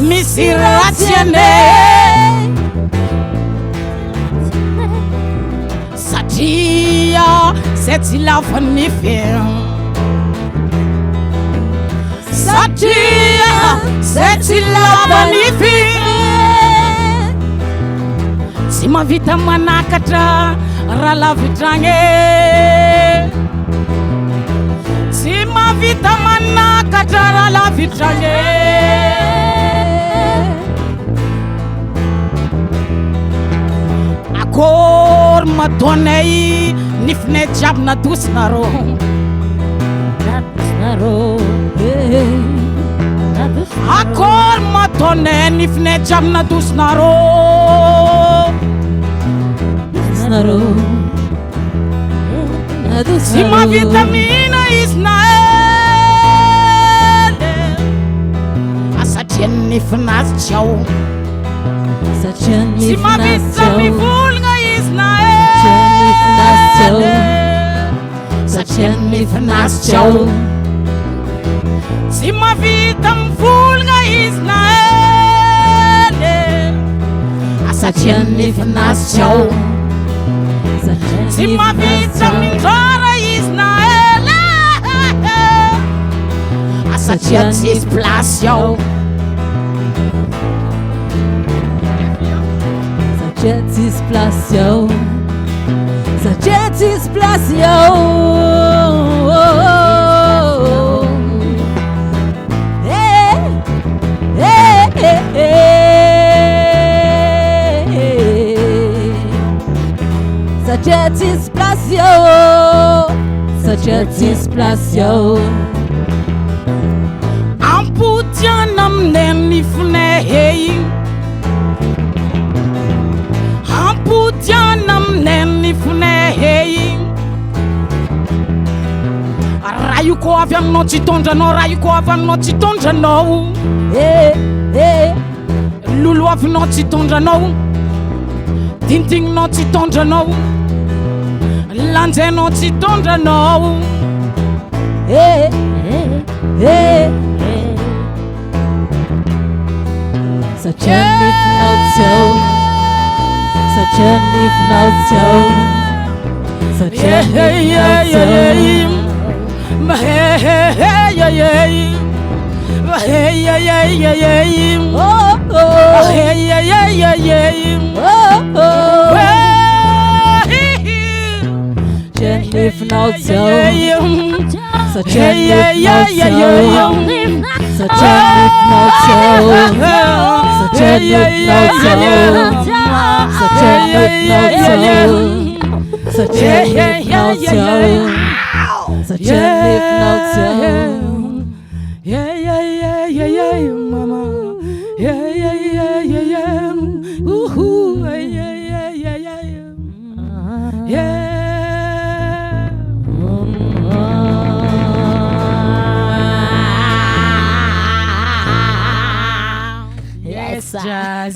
Misiratiene Satia Seti la fanifin Satia Seti la fanifin Si ma vita manakatra Rala vitrange Si ma vita manakatra Rala vitrange Akor madonei Nifne jab na dusnaro Akor madone Nifne jab na dusnaro Si ma vitamina Isnael Asatien nifnas chow Si ma vitami vulga Isnael Satien nifnas chow Si ma vitam vulga Isnael Asatien nifnas chow Si ma vitam intora Isnael Asatien sis plasyo Sajetis plasyo Sajetis plasyo Sajetis plasyo Sajetis plasyo Amputianam nenifne hey Amputianam nenifne hey Rayu ko avy aminao tsy tondranao rayu ko avy aminao tsy tondranao Lolo avinao tsy tondranao Tintigninao tsy tondranao Lanjainao tsy tondranao Such a nifnau Such a nifnau Such a mama. Yes, jazz.